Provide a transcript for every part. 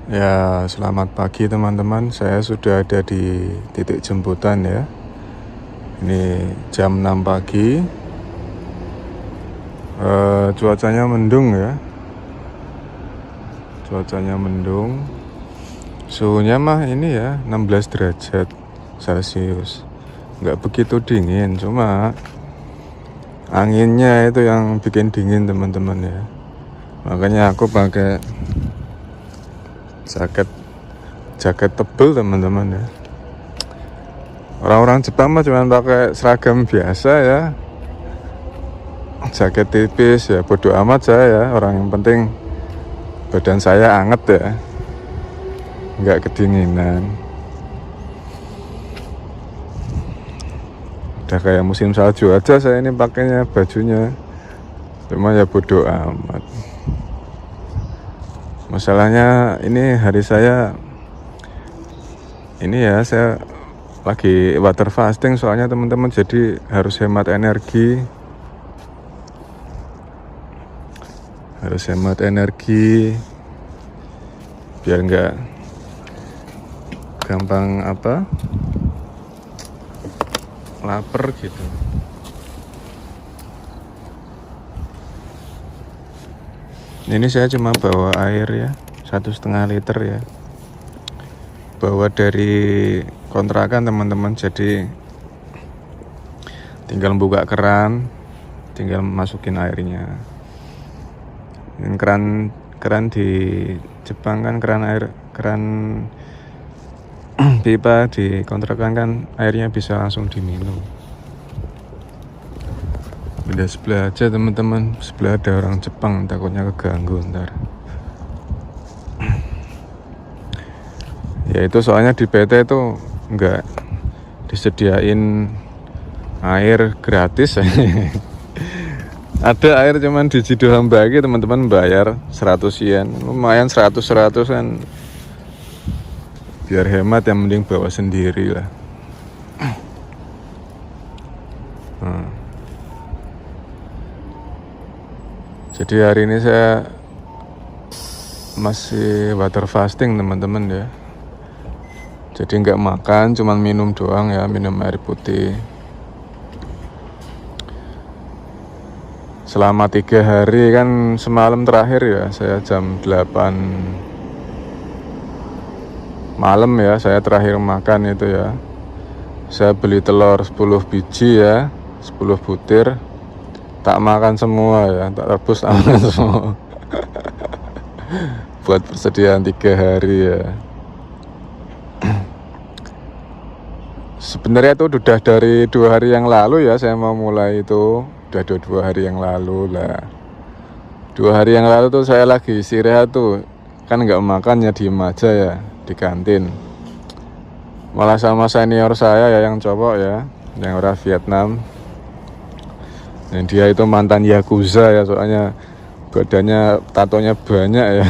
Ya, selamat pagi teman-teman. Saya sudah ada di titik jemputan ya. Ini jam 6 pagi. Cuacanya mendung ya. Cuacanya mendung. Suhunya mah ini ya 16 derajat Celcius. Nggak begitu dingin, cuma anginnya itu yang bikin dingin teman-teman ya. Makanya aku pakai jaket tebel teman-teman ya. Orang-orang Jepang mah cuma pakai seragam biasa ya, jaket tipis ya, bodo amat saya ya. Orang yang penting badan saya anget ya, nggak kedinginan. Udah kayak musim salju aja saya ini pakainya bajunya, cuma ya bodo amat. Masalahnya ini hari saya ini ya, saya lagi water fasting soalnya teman-teman, jadi harus hemat energi. Biar nggak gampang lapar gitu. Ini saya cuma bawa air ya 1,5 liter ya, bawa dari kontrakan teman-teman, jadi tinggal buka keran, tinggal masukin airnya. Ini keran di Jepang kan, keran pipa di kontrakan kan airnya bisa langsung diminum. Beda sebelah aja teman-teman, sebelah ada orang Jepang, takutnya keganggu ntar. Ya itu soalnya di PT itu nggak disediain air gratis. Ada air cuman di Jido Hambagi teman-teman, bayar 100 yen, lumayan 100 kan, biar hemat yang mending bawa sendiri lah. Jadi hari ini saya masih water fasting teman-teman ya. Jadi nggak makan, cuman minum doang ya, minum air putih. Selama 3 hari kan, semalam terakhir ya, saya jam 8 malam ya, saya terakhir makan itu ya. Saya beli telur 10 biji ya, 10 butir. Tak makan semua ya, tak rebus, tak makan semua. Buat persediaan 3 hari ya. Sebenarnya itu udah dari 2 hari yang lalu ya, saya mau mulai itu. Udah 2 hari yang lalu lah. 2 hari yang lalu tuh saya lagi istirahat tuh, kan nggak makan ya, diem aja ya di kantin. Malah sama senior saya ya, yang cowok ya, yang orang Vietnam. Dan dia itu mantan Yakuza ya, soalnya badannya tatonya banyak ya.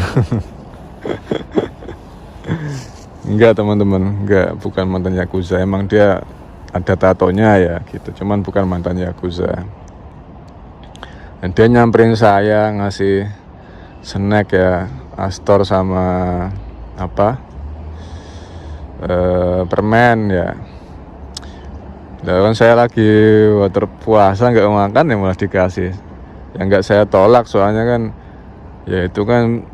Enggak teman-teman, bukan mantan Yakuza, emang dia ada tatonya ya gitu, cuman bukan mantan Yakuza. Dan dia nyamperin saya, ngasih snack ya, Astor sama permen ya. Dan saya lagi water puasa, nggak makan ya, malah dikasih. Ya nggak saya tolak, soalnya kan ya itu kan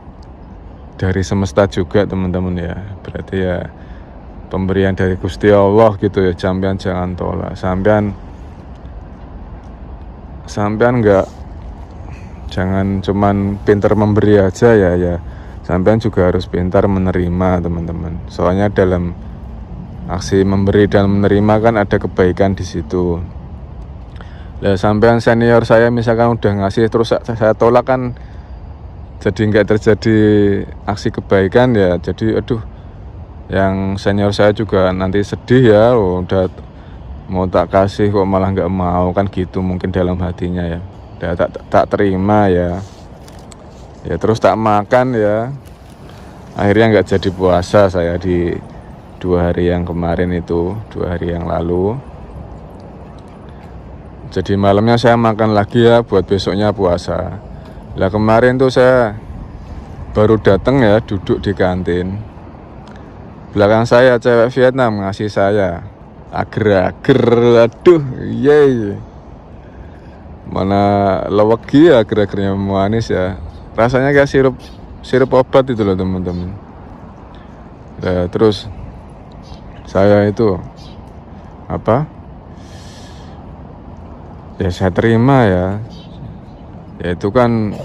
dari semesta juga teman-teman ya. Berarti ya pemberian dari Gusti Allah gitu ya, sampean jangan tolak. Sampean jangan cuman pintar memberi aja ya. Sampean juga harus pintar menerima teman-teman. Soalnya dalam aksi memberi dan menerima kan ada kebaikan di situ. Lah sampean senior saya misalkan udah ngasih terus saya tolak kan, jadi nggak terjadi aksi kebaikan ya. Jadi yang senior saya juga nanti sedih ya, udah mau tak kasih kok malah nggak mau, kan gitu mungkin dalam hatinya ya. Udah tak terima ya. Ya terus tak makan ya. Akhirnya nggak jadi puasa saya di 2 hari yang kemarin itu, 2 hari yang lalu. Jadi malamnya saya makan lagi ya, buat besoknya puasa. Lah kemarin tuh saya baru datang ya, duduk di kantin. Belakang saya cewek Vietnam ngasih saya ager-ager, aduh, yeay. Mana lewegi ya ager-agernya manis ya. Rasanya kayak sirup obat itu loh teman-teman. Nah, terus saya itu apa? Ya saya terima ya. Ya itu kan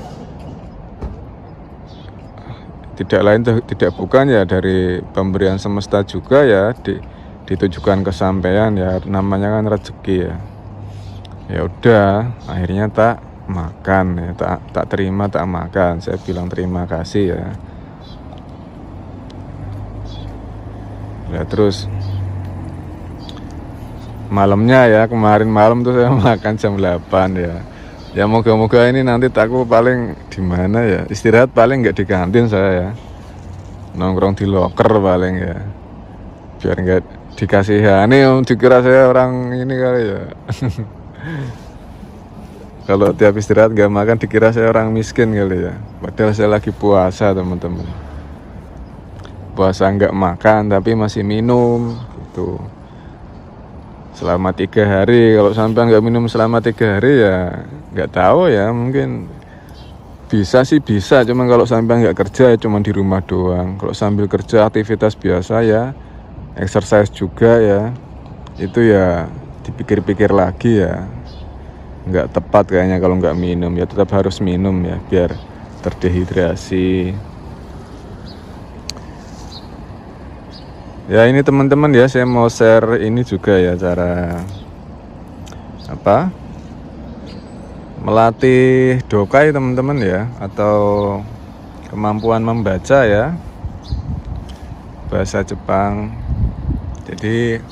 tidak lain tidak bukan ya dari pemberian semesta juga ya, ditujukan kesampaian ya, namanya kan rezeki ya. Ya udah, akhirnya tak makan ya, tak terima, tak makan. Saya bilang terima kasih ya. Ya terus malamnya ya, kemarin malam tuh saya makan jam 8 ya. Ya moga-moga ini nanti takut paling di mana ya, istirahat paling nggak di kantin saya ya, nongkrong di loker paling ya, biar nggak dikasihani om, dikira saya orang ini kali ya. Kalau tiap istirahat nggak makan dikira saya orang miskin kali ya, padahal saya lagi puasa teman-teman. Puasa nggak makan tapi masih minum gitu selama 3 hari. Kalau sampai nggak minum selama 3 hari ya nggak tahu ya, mungkin bisa sih bisa, cuman kalau sampai nggak kerja ya cuma di rumah doang. Kalau sambil kerja aktivitas biasa ya, exercise juga ya, itu ya dipikir-pikir lagi ya, nggak tepat kayaknya kalau nggak minum. Ya tetap harus minum ya biar terdehidrasi. Ya ini teman-teman ya, saya mau share ini juga ya, cara apa melatih dokai teman-teman ya, atau kemampuan membaca ya, bahasa Jepang. Jadi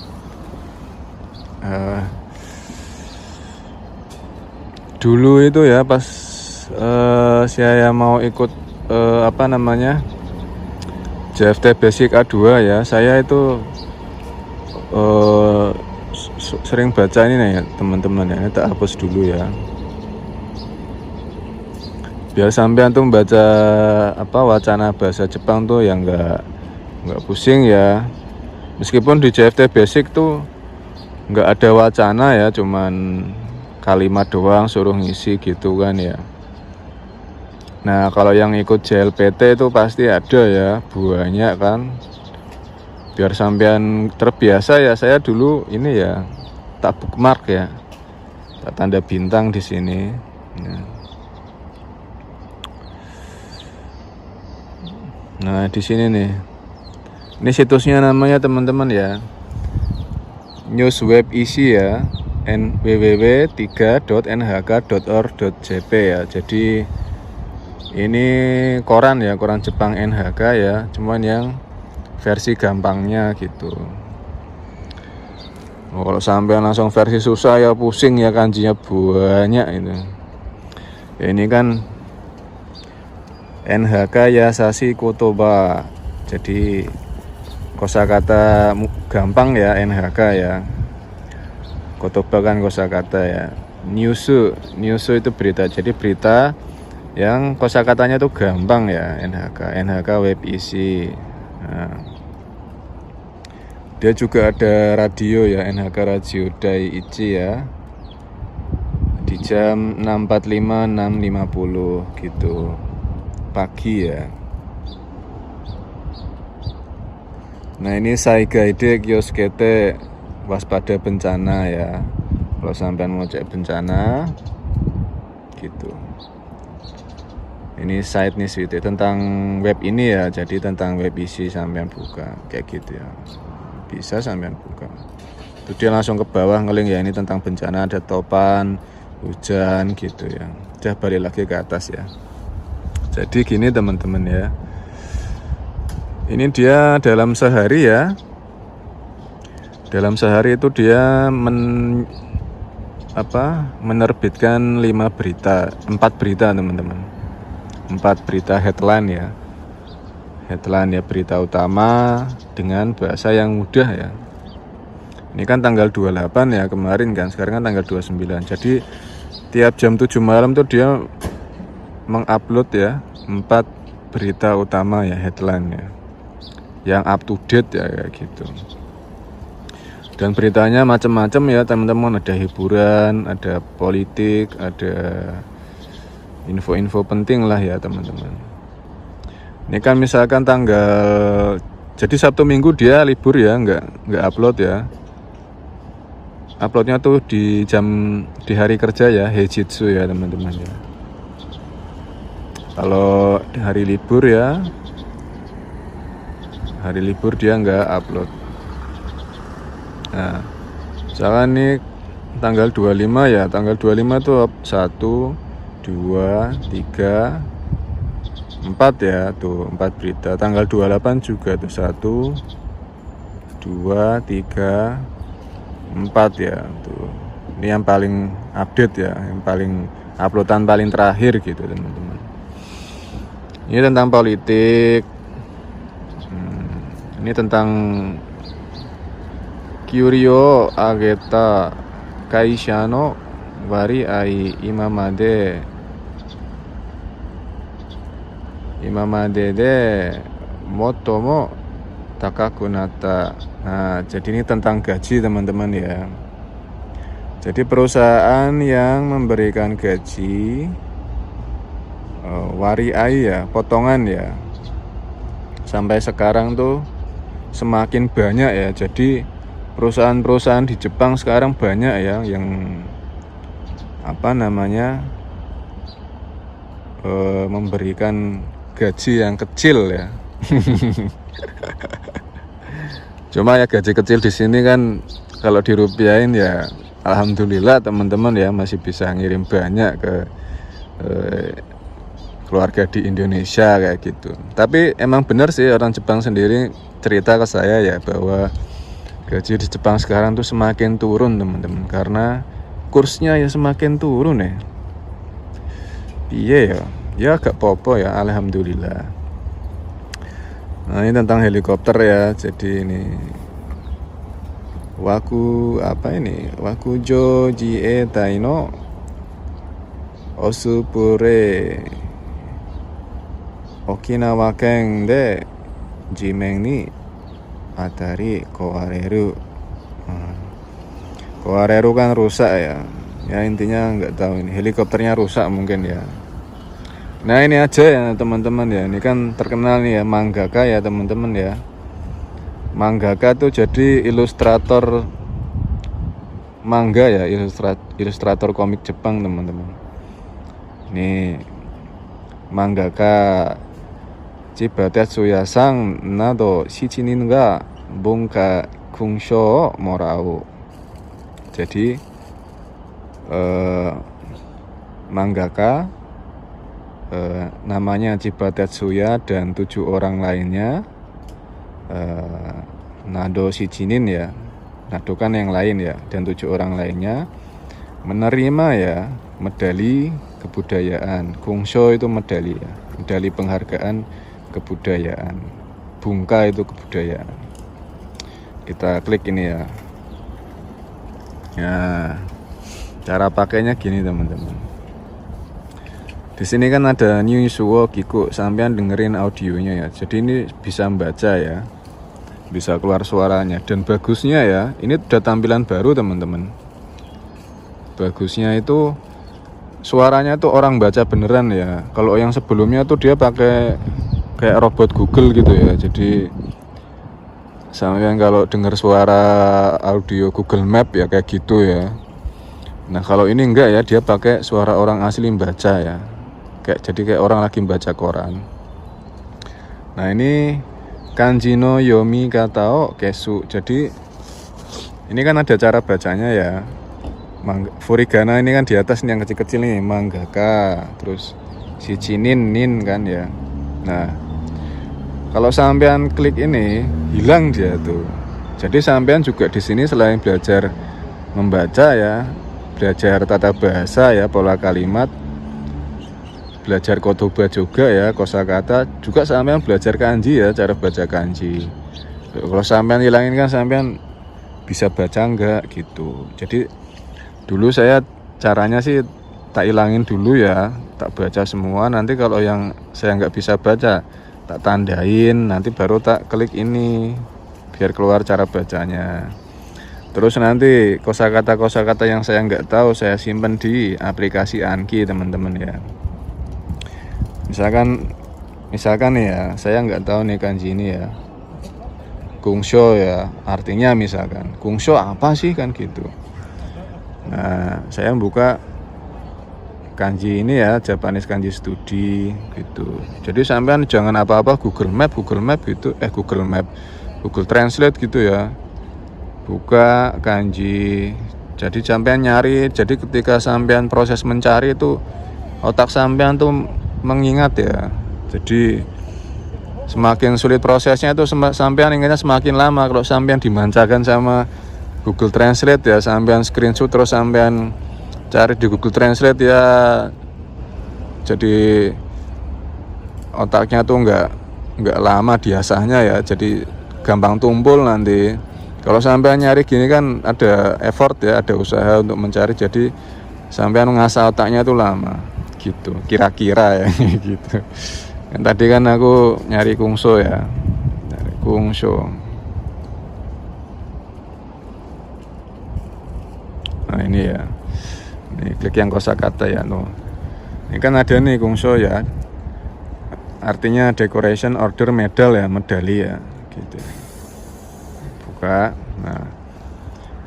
dulu itu ya pas saya mau ikut JFT Basic A2 ya, saya itu sering baca ini nih ya teman-teman ya. Ini tak hapus dulu ya, biar sampean tuh membaca wacana bahasa Jepang tuh yang nggak pusing ya. Meskipun di JFT Basic tuh nggak ada wacana ya, cuman kalimat doang suruh ngisi gitu kan ya. Nah kalau yang ikut JLPT itu pasti ada ya, banyak kan. Biar sampean terbiasa ya, saya dulu ini ya tak bookmark ya, tak tanda bintang di sini. Nah di sini nih, ini situsnya namanya teman-teman ya, News Web Isi ya, www.3.nhk.or.jp ya. Jadi ini koran ya, koran Jepang NHK ya, cuman yang versi gampangnya gitu. Kalau sampai langsung versi susah ya pusing ya, kanjinya banyak itu. Ya, ini kan NHK Yasashi Kotoba, jadi kosakata gampang ya NHK ya. Kotoba kan kosakata ya. Nyusu itu berita, jadi berita yang kosakatanya tuh gampang ya, NHK web isi. Nah, dia juga ada radio ya, NHK Radio Daiichi ya, di jam 6.45 6.50 gitu pagi ya. Nah ini Saigaide Kyoskete, waspada bencana ya, kalau sampai mau cek bencana gitu. Ini site nih Switi tentang web ini ya, jadi tentang web isi sampean buka kayak gitu ya, bisa sampean buka. Itu dia langsung ke bawah ngeling ya, ini tentang bencana, ada topan, hujan gitu ya. Udah balik lagi ke atas ya. Jadi gini teman-teman ya, ini dia dalam sehari ya, dalam sehari itu dia menerbitkan 4 berita teman-teman. 4 berita headline ya, berita utama dengan bahasa yang mudah ya. Ini kan tanggal 28 ya kemarin kan, sekarang kan tanggal 29. Jadi tiap jam 7 malam tuh dia mengupload ya 4 berita utama ya, headline ya, yang up to date ya kayak gitu. Dan beritanya macam-macam ya teman-teman, ada hiburan, ada politik, ada info-info penting lah ya teman-teman. Ini kan misalkan tanggal, jadi Sabtu Minggu dia libur ya, nggak upload ya. Uploadnya tuh di hari kerja ya, Heijitsu ya teman-teman ya. Kalau di hari libur ya, hari libur dia nggak upload. Nah, misalkan nih tanggal 25 ya, tanggal 25 tuh 1, 2, 3, 4 ya, tuh 4 berita. Tanggal 28 juga tuh 1, 2, 3, 4 ya, tuh. Ini yang paling update ya, yang paling uploadan paling terakhir gitu teman-teman. Ini tentang politik, ini tentang Kyuryo Ageta Kaisha no wari ai imamade de motomo takaku natta. Nah, jadi ini tentang gaji teman-teman ya. Jadi perusahaan yang memberikan gaji wari ai ya, potongan ya, sampai sekarang tuh semakin banyak ya. Jadi perusahaan-perusahaan di Jepang sekarang banyak ya yang memberikan gaji yang kecil ya. Cuma ya gaji kecil di sini kan kalau dirupiahin ya alhamdulillah teman-teman ya, masih bisa ngirim banyak ke keluarga di Indonesia kayak gitu. Tapi emang benar sih, orang Jepang sendiri cerita ke saya ya bahwa gaji di Jepang sekarang tuh semakin turun teman-teman, karena kursnya ya semakin turun ya. Iya ya agak popo ya, alhamdulillah. Nah, ini tentang helikopter ya. Jadi ini Wakujo Jietai no Osupure Okinawa ken de jimen ni atari kowareru. Kowareru kan rusak ya. Ya intinya nggak tahu, ini helikopternya rusak mungkin ya. Nah ini aja ya teman-teman ya. Ini kan terkenal nih ya, mangaka ya teman-teman ya. Mangaka tuh jadi ilustrator manga ya, ilustrator komik Jepang teman-teman. Ini mangaka Chiba Tetsuya sang nado shichinin ga bunka kunsho morau. Jadi mangaka namanya Chiba Tetsuya dan 7 orang lainnya, Nado Shichinin ya, Nado kan yang lain ya, dan 7 orang lainnya menerima ya medali kebudayaan. Kungsho itu medali ya, medali penghargaan kebudayaan. Bungka itu kebudayaan. Kita klik ini ya. Nah, cara pakainya gini teman-teman. Di sini kan ada Nyuisuo Kiku, sampean dengerin audionya ya. Jadi ini bisa membaca ya, bisa keluar suaranya. Dan bagusnya ya, ini udah tampilan baru teman-teman. Bagusnya itu suaranya tuh orang baca beneran ya. Kalau yang sebelumnya tuh dia pakai kayak robot Google gitu ya. Jadi sampean kalau dengar suara audio Google Map ya kayak gitu ya. Nah kalau ini enggak ya, dia pakai suara orang asli membaca ya. Jadi kayak orang lagi membaca koran. Nah ini kanji no yomi katao kesu. Jadi ini kan ada cara bacanya ya. Furigana ini kan di atas nih yang kecil-kecil nih, mangaka. Terus shichinin nin kan ya. Nah kalau sampean klik ini hilang dia tuh. Jadi sampean juga di sini selain belajar membaca ya, belajar tata bahasa ya, pola kalimat, belajar kotoba juga ya, kosakata, juga sampean belajar kanji ya, cara baca kanji. Kalau sampean hilangin kan sampean bisa baca enggak gitu. Jadi dulu saya caranya sih tak hilangin dulu ya, tak baca semua. Nanti kalau yang saya nggak bisa baca tak tandain, nanti baru tak klik ini biar keluar cara bacanya. Terus nanti kosakata yang saya nggak tahu saya simpan di aplikasi Anki teman-teman ya. Misalkan ya, saya nggak tahu nih kanji ini ya, kungsho ya, artinya misalkan kungsho apa sih kan gitu. Nah, saya buka kanji ini ya, Japanese Kanji Study gitu. Jadi sampean jangan apa-apa Google Map gitu, Google Translate gitu ya. Buka kanji. Jadi sampean nyari, jadi ketika sampean proses mencari itu otak sampean tuh mengingat ya. Jadi semakin sulit prosesnya itu sampean ingatnya semakin lama. Kalau sampean dimanjakan sama Google Translate ya, sampean screenshot terus sampean cari di Google Translate ya, jadi otaknya tuh nggak lama diasahnya ya, jadi gampang tumpul nanti. Kalau sampean nyari gini kan ada effort ya, ada usaha untuk mencari, jadi sampean ngasah otaknya tuh lama gitu, kira-kira ya gitu. Kan tadi kan aku nyari kungsho ya, nyari kungsho. Nah ini ya, ini klik yang kosakata ya, no. Ini kan ada nih kungsho ya, artinya decoration order medal ya, medali ya gitu. Buka. Nah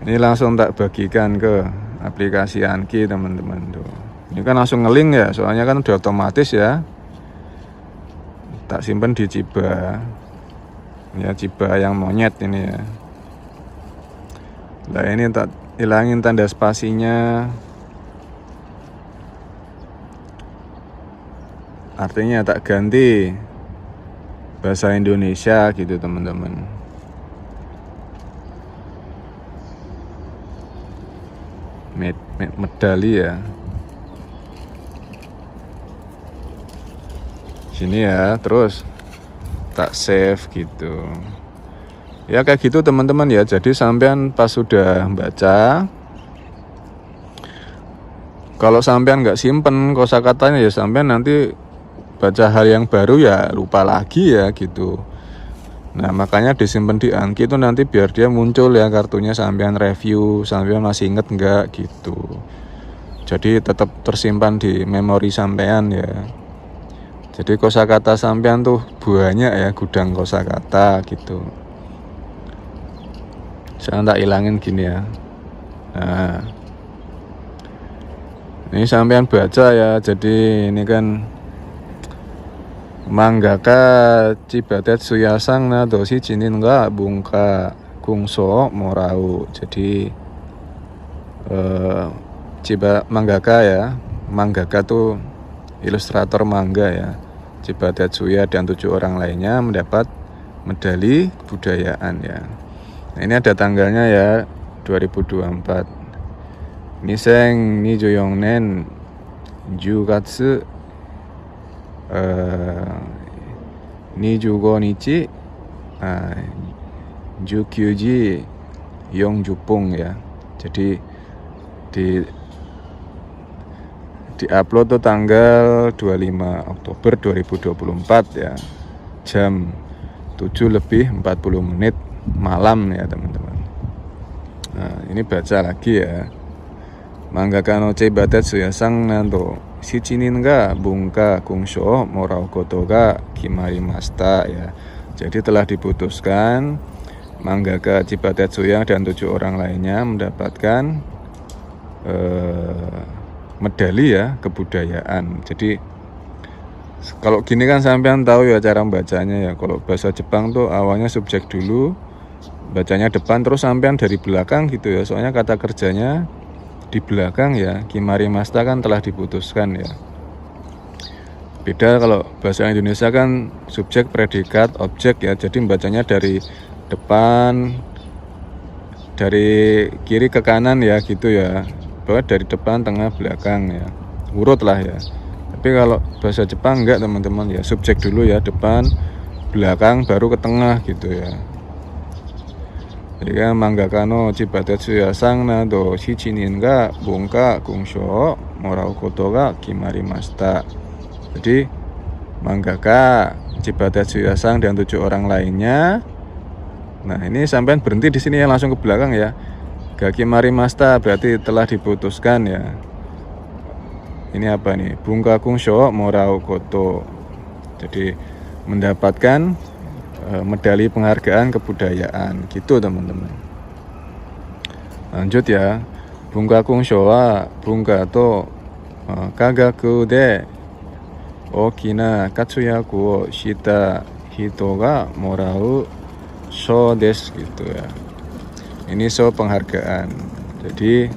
ini langsung tak bagikan ke aplikasi Anki teman-teman tuh. Ini kan langsung ngelink ya, soalnya kan udah otomatis ya. Tak simpen di Chiba ya, Chiba yang monyet ini ya. Nah ini tak hilangin tanda spasinya, artinya tak ganti bahasa Indonesia gitu teman-teman. Medali ya, sini ya, terus tak save gitu ya, kayak gitu teman-teman ya. Jadi sampean pas sudah baca, kalau sampean nggak simpen kosakatanya ya sampean nanti baca hal yang baru ya lupa lagi ya gitu. Nah makanya disimpan di Anki itu nanti biar dia muncul ya kartunya, sampean review, sampean masih inget nggak gitu. Jadi tetap tersimpan di memori sampean ya. Jadi kosakata sampean tuh banyak ya, gudang kosakata gitu. Saya tak hilangin gini ya. Nah ini sampean baca ya. Jadi ini kan Manggaka Chibatetsu Yasang na doshi jinin ga bunka kungsho morau. Jadi Manggaka ya, Manggaka tuh ilustrator manga ya, Chibatetsuya dan 7 orang lainnya mendapat medali kebudayaan ya. Nah ini ada tanggalnya ya, 2024 Niseng Nijoyongnen Jugatsu 25日 19지 40분 ya. Jadi di upload tuh tanggal 25 Oktober 2024 ya, jam 7:40 malam ya teman-teman. Nah ini baca lagi ya, Manggaka no Chibatetsu Yasang nanto Shichinin ga bunka kungsho morau koto ga kimarimashita ya. Jadi telah diputuskan Manggaka Chibatetsuya dan 7 orang lainnya mendapatkan medali ya kebudayaan. Jadi kalau gini kan sampean tahu ya cara membacanya ya. Kalau bahasa Jepang tuh awalnya subjek dulu, bacanya depan, terus sampean dari belakang gitu ya. Soalnya kata kerjanya di belakang ya, kimarimashita kan telah diputuskan ya. Beda kalau bahasa Indonesia kan subjek, predikat, objek ya. Jadi bacanya dari depan, dari kiri ke kanan ya gitu ya. Bahwa dari depan, tengah, belakang ya, urut lah ya. Tapi kalau bahasa Jepang enggak teman-teman ya, subjek dulu ya, depan, belakang, baru ke tengah gitu ya. Jadi mangaka no chibatetsu yasang nado shichinin ga bunka kungsho morau koto ga kimarimashita. Jadi mangaka, Chibatetsu Yasang dan 7 orang lainnya. Nah ini sampean berhenti di sini ya, langsung ke belakang ya. Gaki Marimasta berarti telah diputuskan ya. Ini apa nih? Bunga Kungsho Morau Koto. Jadi mendapatkan medali penghargaan kebudayaan gitu teman-teman. Lanjut ya. Bunga Kungsho wa bunga to kagaku de okina katsuyaku wo shita hito ga morau sho desu gitu ya. Ini so penghargaan. Jadi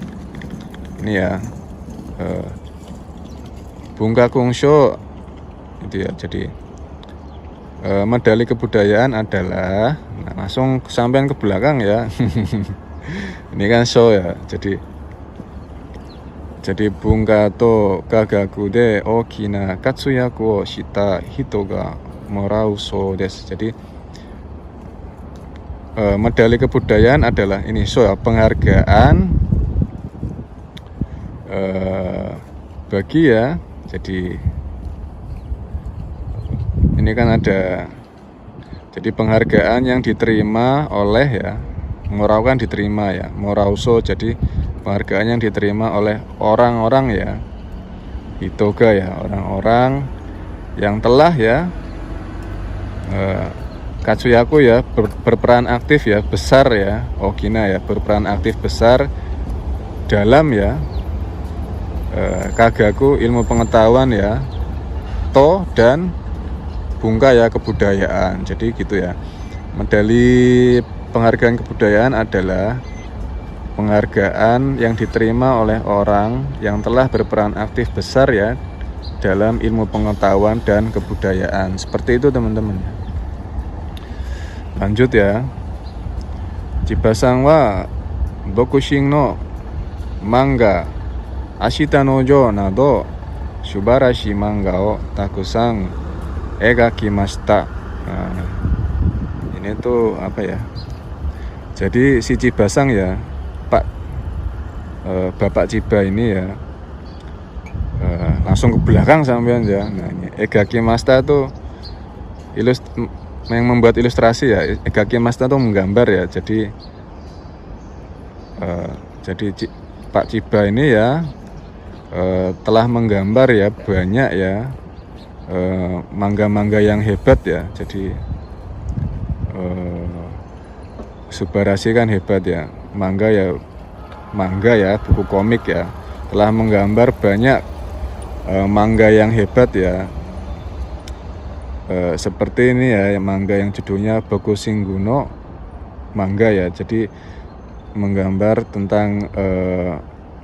ini ya Bunga Kungsho itu ya. Jadi medali kebudayaan adalah, nah, langsung sampean ke belakang ya. Ini kan show ya. Jadi bunga to kagaku de okina katsuyaku wo shita hito ga morau so desu. Jadi medali kebudayaan adalah ini so ya, penghargaan bagi ya. Jadi ini kan ada, jadi penghargaan yang diterima oleh ya, morau kan diterima ya, morauso, jadi penghargaan yang diterima oleh orang-orang ya, hitoga ya, orang-orang yang telah ya katsuyaku ya berperan aktif ya, besar ya, okina ya, berperan aktif besar dalam ya kagaku ilmu pengetahuan ya, to dan bunga ya kebudayaan. Jadi gitu ya. Medali penghargaan kebudayaan adalah penghargaan yang diterima oleh orang yang telah berperan aktif besar ya dalam ilmu pengetahuan dan kebudayaan. Seperti itu teman-teman. Lanjut ya. Jibasang wa bokushin no manga Ashita no Jo nado subarashi manga o takusan egakimashita. Nah, ini tuh apa ya? Jadi si Chibasang ya, Bapak Chiba ini ya, langsung ke belakang sampean ya. Nah ini egakimashita tuh yang membuat ilustrasi ya. Egakimashita tuh menggambar ya. Jadi Pak Chiba ini ya telah menggambar ya banyak ya mangga-mangga yang hebat ya. Jadi Subarashi kan hebat ya, mangga ya, buku komik ya, telah menggambar banyak mangga yang hebat ya, seperti ini ya, mangga yang judulnya Bokushinguno mangga ya. Jadi menggambar tentang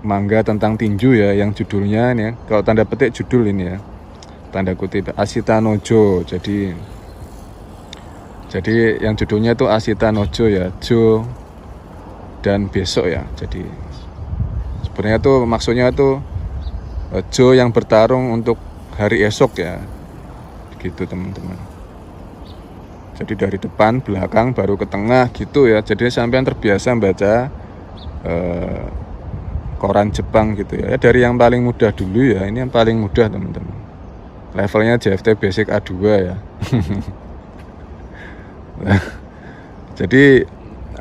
mangga tentang tinju ya, yang judulnya ini ya, kalau tanda petik judul ini ya, tanda kutip Ashita no Jo. Jadi yang judulnya itu Ashita no Jo ya, Jo dan besok ya. Jadi sebenarnya tuh maksudnya tuh Jo yang bertarung untuk hari esok ya, gitu teman-teman. Jadi dari depan, belakang, baru ke tengah gitu ya. Jadi sampean terbiasa baca koran Jepang gitu ya. Dari yang paling mudah dulu ya. Ini yang paling mudah teman-teman. Levelnya JFT Basic A2 ya. Jadi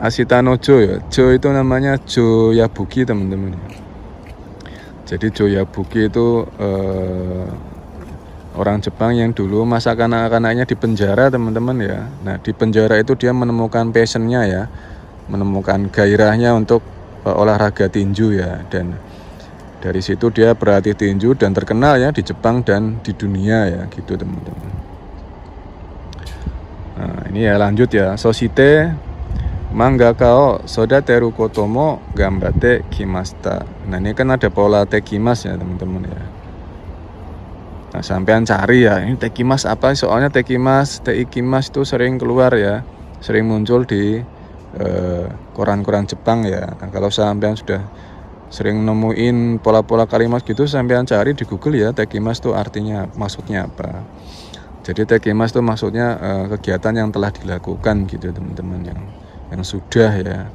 Ashita no Jo ya. Jo itu namanya Jo Yabuki teman-teman. Jadi Jo Yabuki itu orang Jepang yang dulu masa kanak-kanaknya di penjara teman-teman ya. Nah di penjara itu dia menemukan passionnya ya, menemukan gairahnya untuk olahraga tinju ya, dan dari situ dia berlatih tinju dan terkenal ya di Jepang dan di dunia ya, gitu teman-teman. Nah ini ya, lanjut ya. Soshite mangaka o sodateru koto mo gambate kimashita. Nah ini kan ada pola tekimas ya teman-teman ya. Nah sampean cari ya, ini tekimas apa? Soalnya teikimas itu sering keluar ya, sering muncul di koran-koran Jepang ya. Nah, kalau sampean sudah sering nemuin pola-pola kalimat gitu, sampean cari di Google ya, tekimas itu artinya, maksudnya apa. Jadi tekimas itu maksudnya kegiatan yang telah dilakukan gitu teman-teman, yang sudah ya.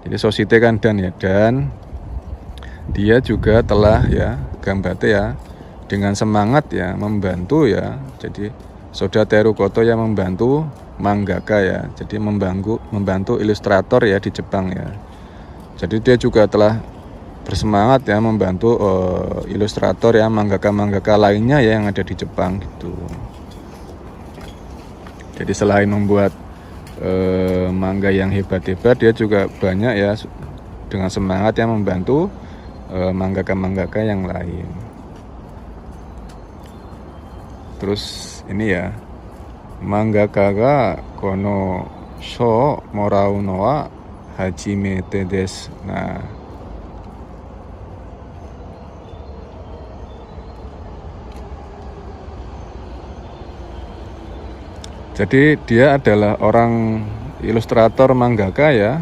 Jadi sosite kan dan ya, dan dia juga telah ya gambate ya dengan semangat ya membantu ya. Jadi Soda Teru Koto yang membantu mangaka ya. Jadi membantu ilustrator ya di Jepang ya. Jadi dia juga telah bersemangat ya membantu ilustrator ya mangaka lainnya ya yang ada di Jepang gitu. Jadi selain membuat manga yang hebat-hebat, dia juga banyak ya dengan semangat ya membantu mangaka yang lain. Terus ini ya, mangaka ga kono sho morau no wa hajimete desu. Nah, jadi dia adalah orang ilustrator mangaka ya,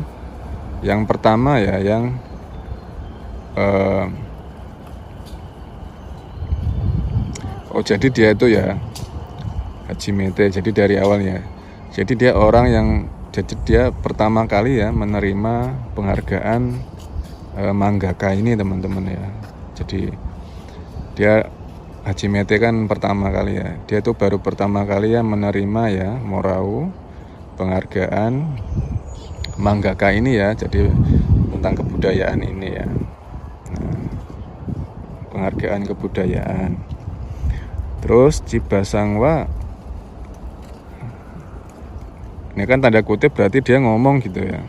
yang pertama ya, yang jadi dia itu ya hajimete, jadi dari awalnya. Jadi dia orang yang, jadi dia pertama kali ya menerima penghargaan mangaka ini teman-teman ya. Jadi dia Hajimete kan pertama kali ya. Dia tuh baru pertama kali ya menerima ya morau penghargaan mangaka ini ya. Jadi tentang kebudayaan ini ya. Nah, penghargaan kebudayaan. Terus Chibasangwa, ini kan tanda kutip berarti dia ngomong gitu ya.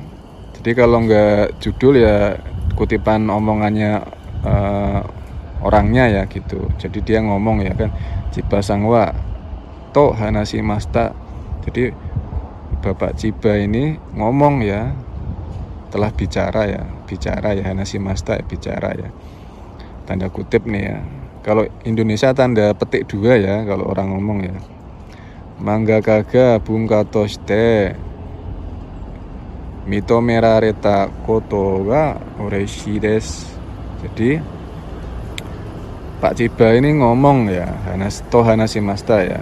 Jadi kalau nggak judul ya kutipan omongannya orangnya ya gitu. Jadi dia ngomong ya kan, Chibasangwa to hanasi masta. Jadi Bapak Chiba ini ngomong ya, telah bicara ya hanasi masta ya, bicara ya, tanda kutip nih ya. Kalau Indonesia tanda petik 2 ya kalau orang ngomong ya. Mangaka ga bunka to shite mitomerareta koto ga ureshi desu. Jadi Pak Chiba ini ngomong ya, hanasi masta ya.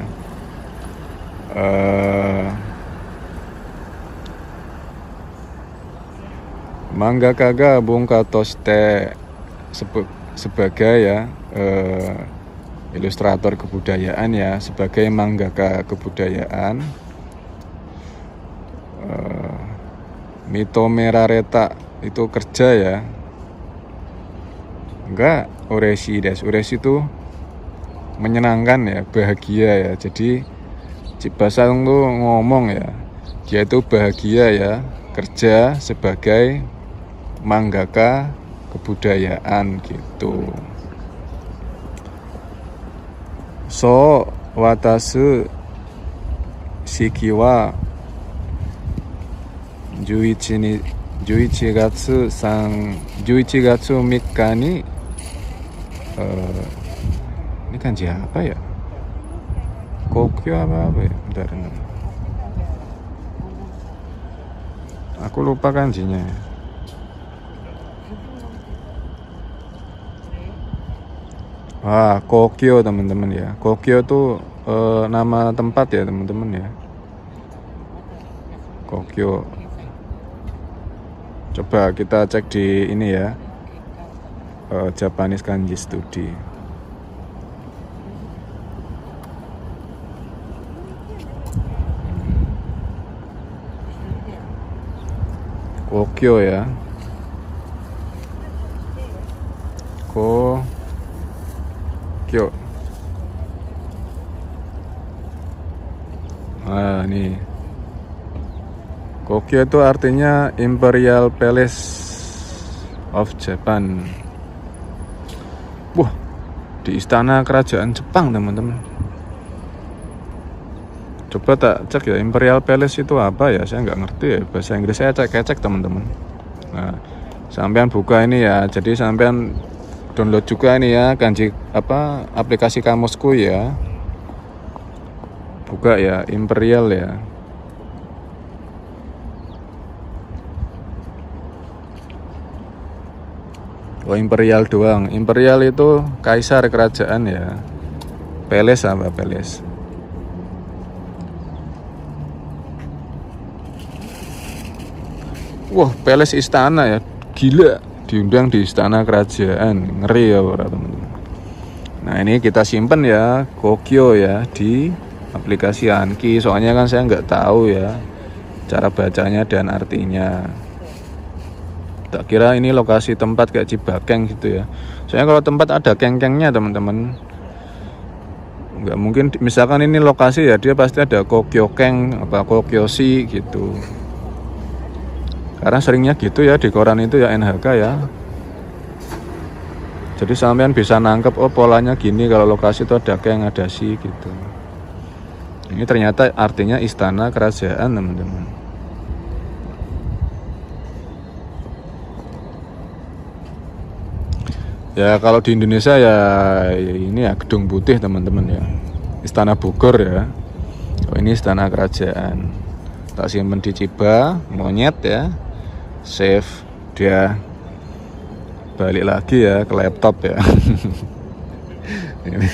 Mangaka ga bunka to shite, sebagai ya ilustrator kebudayaan ya, sebagai mangaka kebudayaan. Mitomerareta itu kerja ya. Enggak, ureshi desu. Ureshi itu menyenangkan ya, bahagia ya. Jadi Chibasang tuh ngomong ya, dia itu bahagia ya kerja sebagai mangaka kebudayaan gitu. So watasu shiki wa 11月3日にini kanji apa ya? Kokyo apa ya? Bentar. Aku lupa kanjinya. Wah, Kokyo teman-teman ya. Kokyo tuh nama tempat ya teman-teman ya. Kokyo. Coba kita cek di ini ya, Japanese Kanji Study. Kokyo ya. Kokyo. Nah, nih. Kokyo itu artinya Imperial Palace of Japan. Wah, di istana kerajaan Jepang teman-teman. Coba tak cek ya, Imperial Palace itu apa ya? Saya nggak ngerti ya bahasa Inggris. Saya cek teman-teman. Nah, sampean buka ini ya. Jadi sampean download juga ini ya kanji aplikasi Kamusku ya. Buka ya, Imperial ya. Oh, Imperial doang. Imperial itu kaisar kerajaan ya. Palace apa Palace? Wah, Palace istana ya, gila, diundang di istana kerajaan, ngeri ya para teman-teman. Nah ini kita simpen ya Kokyo ya di aplikasi Anki, soalnya kan saya nggak tahu ya cara bacanya dan artinya. Tak kira ini lokasi tempat kayak Cibakeng gitu ya. Soalnya kalau tempat ada keng-kengnya teman-teman, nggak mungkin misalkan ini lokasi ya dia pasti ada Kokyo Keng apa Kokyo Si gitu. Karena seringnya gitu ya di koran itu ya NHK ya. Jadi sampean bisa nangkep oh polanya gini kalau lokasi itu ada keng ada si gitu. Ini ternyata artinya istana kerajaan teman-teman. Ya kalau di Indonesia ya ini ya Gedung Putih teman-teman ya. Istana Bogor ya. Oh ini istana kerajaan. Tak simpen di Ciba, monyet ya. Save dia balik lagi ya ke laptop ya. Ini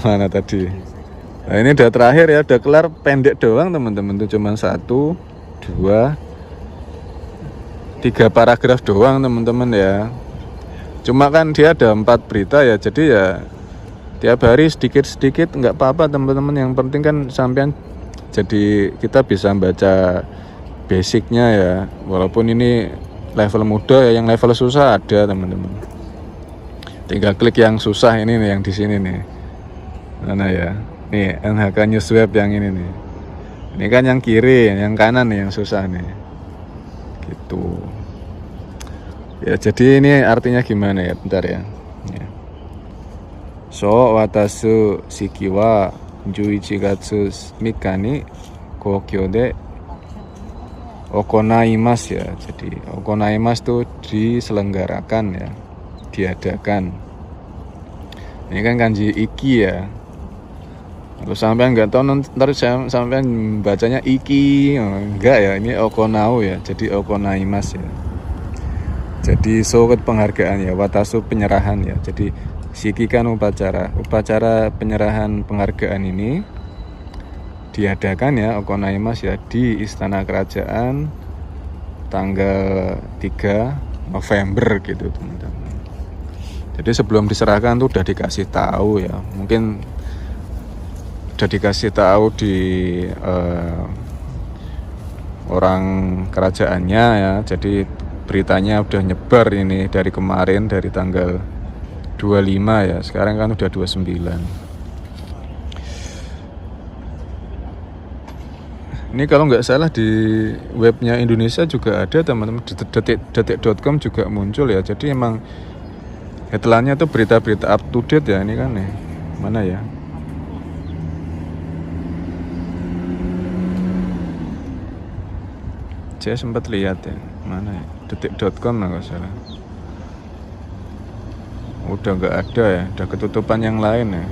mana tadi? Nah ini udah terakhir ya, udah kelar, pendek doang teman-teman tuh, cuma 1, 2, 3 paragraf doang teman-teman ya. Cuma kan dia ada 4 berita ya, jadi ya tiap hari sedikit-sedikit nggak apa-apa teman-teman. Yang penting kan sampean jadi kita bisa baca basicnya ya, walaupun ini level mudah ya, yang level susah ada teman-teman. Tinggal klik yang susah ini nih, yang di sini nih. Mana ya? Nih NHK News Web yang ini nih. Ini kan yang kiri, yang kanan nih yang susah nih. Gitu. Ya jadi ini artinya gimana ya? Bentar ya. So watasu shikiwa juichigatsu mikani Kokyo de okonaimas ya. Jadi okonaimas tuh diselenggarakan ya, diadakan. Ini kan kanji iki ya. Kalau sampean nggak tahu ntar sampean bacanya iki, enggak ya, ini okonau ya. Jadi okonaimas ya. Jadi soket penghargaan ya, watasu penyerahan ya. Jadi shiki kan upacara penyerahan penghargaan ini diadakan ya okonaimas ya di istana kerajaan tanggal 3 November gitu teman-teman. Jadi sebelum diserahkan tuh udah dikasih tahu ya, mungkin udah dikasih tahu di orang kerajaannya ya. Jadi beritanya udah nyebar ini dari kemarin, dari tanggal 25 ya, sekarang kan udah 29. Ini kalau nggak salah di webnya Indonesia juga ada teman-teman, detik.com juga muncul ya. Jadi emang headline-nya tuh berita-berita up to date ya. Ini kan nih, mana ya? Saya sempat lihat ya, mana ya? Detik.com nggak salah. Udah nggak ada ya, udah ketutupan yang lain ya.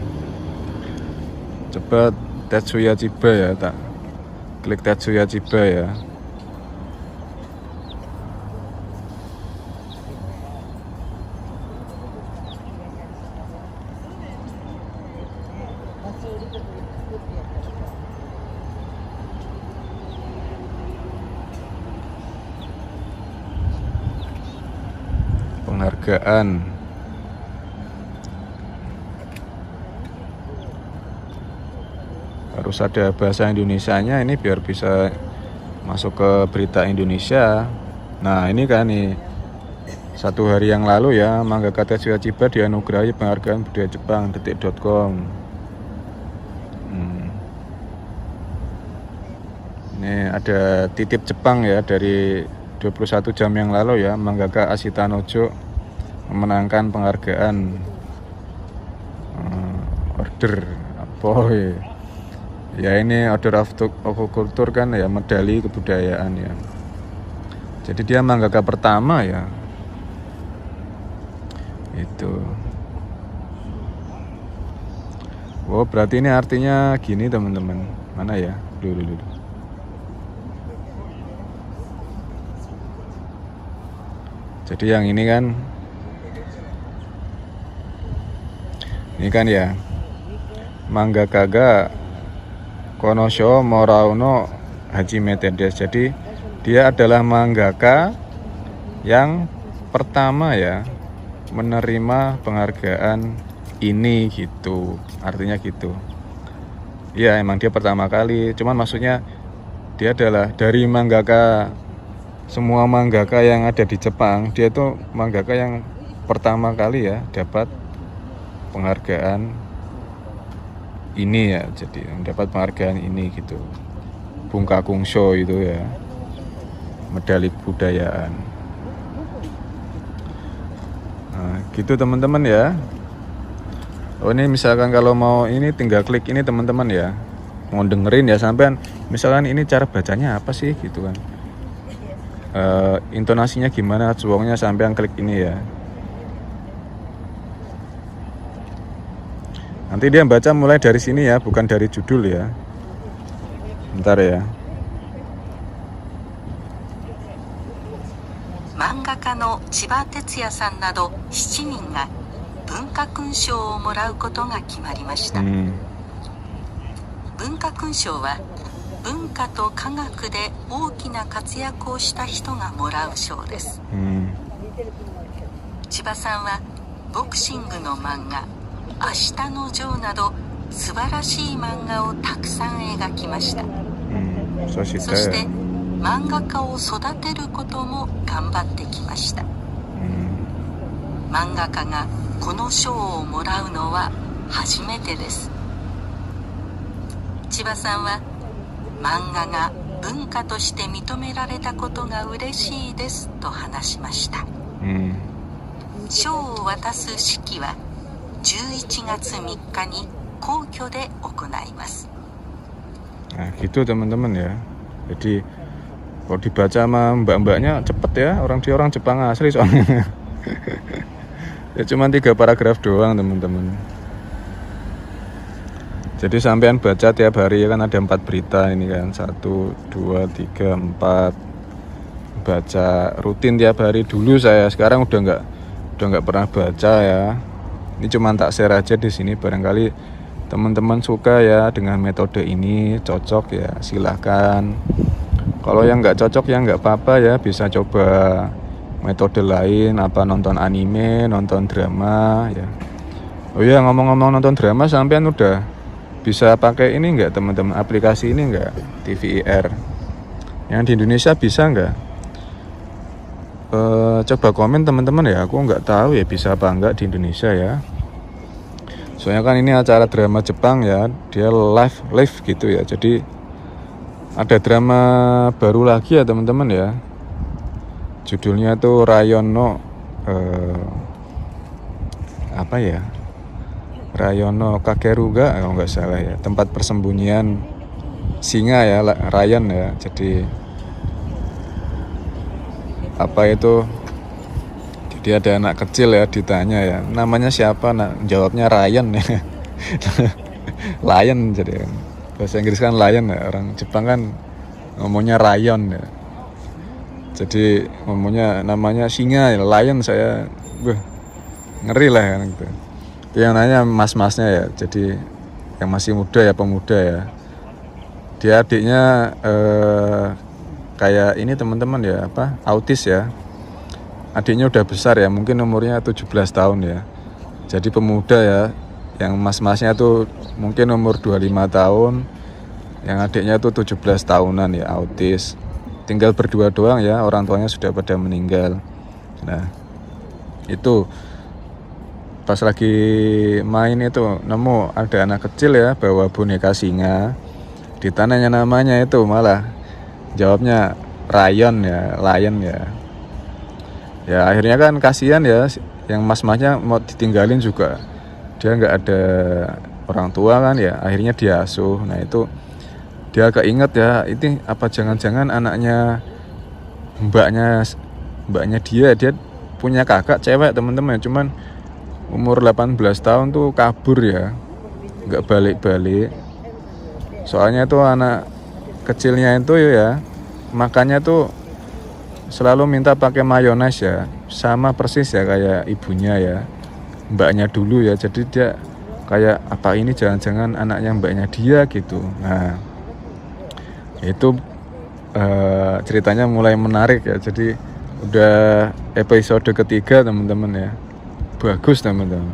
Coba Tetsuya Chiba ya, tak klik Tetsuya Chiba ya. Penghargaan. Harus ada bahasa Indonesianya ini biar bisa masuk ke berita Indonesia. Nah ini kan nih 1 hari yang lalu ya, mangaka Tetsuya Chiba dianugerahi penghargaan budaya Jepang, detik.com. Ini ada titip Jepang ya, dari 21 jam yang lalu ya, mangaka Ashita Nojo memenangkan penghargaan order apa ya, ini Order of Culture kan ya, medali kebudayaan ya. Jadi dia mangaka pertama ya. Itu. Oh, berarti ini artinya gini teman-teman. Mana ya? Dulu. Jadi yang ini kan ya. Mangaka ga Konosho Morauno Hajimete des. Jadi Dia adalah mangaka yang pertama ya menerima penghargaan ini gitu. Artinya gitu. Ya emang dia pertama kali, cuman maksudnya dia adalah dari mangaka, semua mangaka yang ada di Jepang, dia itu mangaka yang pertama kali ya dapat penghargaan ini ya, jadi mendapat penghargaan ini gitu. Bunkakunsho itu ya, medali kebudayaan. Nah, gitu teman-teman ya. Oh ini misalkan kalau mau ini tinggal klik ini teman-teman ya. Mau dengerin ya sampean, misalkan ini cara bacanya apa sih gitu kan. Intonasinya gimana, cuongnya sampean klik ini ya. Nanti dia baca mulai dari sini ya, bukan dari judul ya. Bentar ya. Mangaka no Chiba Tetsuyaさんなど7人が文化勲章をもらうことが決まりました。文化勲章は文化と科学で大きな活躍をした人がもらう賞です。千葉さんはボクシングの漫画「明日のジョー」など素晴らしい漫画をたくさん描きました。そして漫画家を育てることも頑張ってきました。漫画家がこの賞をもらうのは初めてです。千葉さんは漫画が文化として認められたことが嬉しいですと話しました。賞を渡す式は11月3日に皇居で行います。Nah gitu teman-teman ya. Jadi kalau dibaca sama mbak-mbaknya cepet ya, dia orang Jepang asli soalnya. Ya cuma 3 paragraf doang teman-teman. Jadi sampean baca tiap hari ya kan, ada 4 berita ini kan, 1, 2, 3, 4. Baca rutin tiap hari. Dulu saya, sekarang udah nggak pernah baca ya. Ini cuma tak share aja di sini, barangkali teman-teman suka ya dengan metode ini, cocok ya silahkan. Kalau yang nggak cocok ya nggak apa-apa ya, bisa coba metode lain, apa nonton anime, nonton drama ya. Oh ya ngomong-ngomong nonton drama, sampean udah bisa pakai ini nggak teman-teman, aplikasi ini nggak, TVR yang di Indonesia bisa nggak? Coba komen teman-teman ya, aku nggak tahu ya bisa apa nggak di Indonesia ya. Soalnya kan ini acara drama Jepang ya, dia live gitu ya. Jadi ada drama baru lagi ya teman-teman ya. Judulnya tuh Rayon no apa ya? Rayon no Kakeruga kalau nggak salah ya. Tempat persembunyian singa ya, Rayon ya. Jadi apa itu? Jadi ada anak kecil ya, ditanya ya, namanya siapa? Nah, jawabnya Ryan ya. Lion jadi kan. Bahasa Inggris kan Lion ya, orang Jepang kan ngomongnya Rayon ya. Jadi ngomongnya namanya singa ya, Lion, saya ngeri lah kan gitu. Yang nanya mas-masnya ya, jadi yang masih muda ya, pemuda ya. Dia adiknya kayak ini teman-teman ya, apa, autis ya. Adiknya udah besar ya, mungkin umurnya 17 tahun ya. Jadi pemuda ya, yang mas-masnya tuh mungkin umur 25 tahun, yang adiknya tuh 17 tahunan ya, autis. Tinggal berdua doang ya, orang tuanya sudah pada meninggal. Nah, itu pas lagi main itu nemu ada anak kecil ya bawa boneka singa. Ditanya namanya itu malah jawabnya Rayon ya, Lion ya. Ya akhirnya kan kasihan ya, yang mas-masnya mau ditinggalin juga, dia nggak ada orang tua kan ya, akhirnya diasuh. Nah itu dia keinget ya, ini apa jangan-jangan anaknya mbaknya dia punya kakak cewek teman-teman, cuman umur 18 tahun tuh kabur ya, nggak balik-balik. Soalnya tuh anak kecilnya itu ya makannya tuh selalu minta pakai mayones ya, sama persis ya kayak ibunya ya, mbaknya dulu ya. Jadi dia kayak apa ini jangan-jangan anaknya mbaknya dia gitu. Nah itu ceritanya mulai menarik ya. Jadi udah episode ketiga teman-teman ya, bagus teman-teman.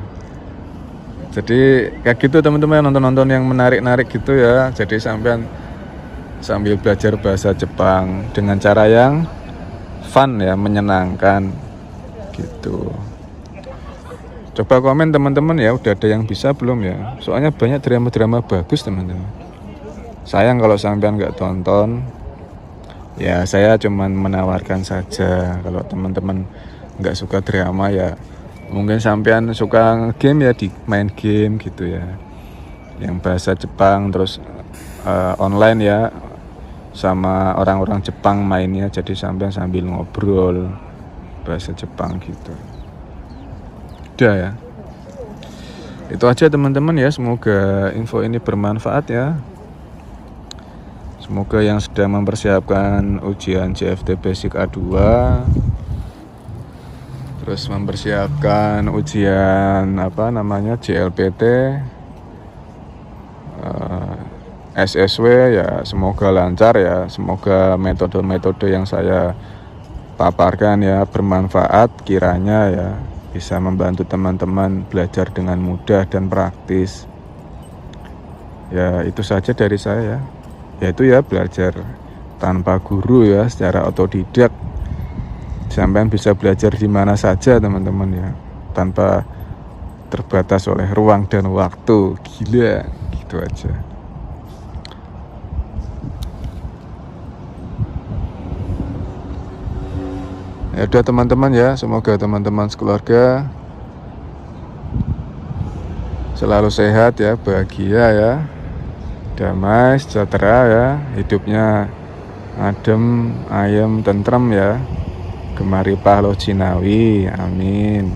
Jadi kayak gitu teman-teman, nonton-nonton yang menarik-narik gitu ya. Jadi sambil belajar bahasa Jepang dengan cara yang fun ya, menyenangkan gitu. Coba komen teman-teman ya, udah ada yang bisa belum ya? Soalnya banyak drama-drama bagus teman-teman. Sayang kalau sampean nggak tonton. Ya saya cuman menawarkan saja. Kalau teman-teman nggak suka drama ya mungkin sampean suka game ya, di main game gitu ya, yang bahasa Jepang terus online ya, sama orang-orang Jepang mainnya. Jadi sampean sambil ngobrol bahasa Jepang gitu. Udah ya, itu aja teman-teman ya. Semoga info ini bermanfaat ya. Semoga yang sedang mempersiapkan ujian CFD Basic A2, terus mempersiapkan ujian JLPT, SSW ya, semoga lancar ya. Semoga metode-metode yang saya paparkan ya bermanfaat, kiranya ya bisa membantu teman-teman belajar dengan mudah dan praktis. Ya itu saja dari saya, yaitu ya belajar tanpa guru ya, secara otodidak. Sampai bisa belajar di mana saja teman-teman ya, tanpa terbatas oleh ruang dan waktu. Gila, gitu aja. Ya udah teman-teman ya, semoga teman-teman sekeluarga selalu sehat ya, bahagia ya, damai, sejahtera ya, hidupnya adem, ayem, tentrem ya, Gemaripah Loh Jinawi, amin.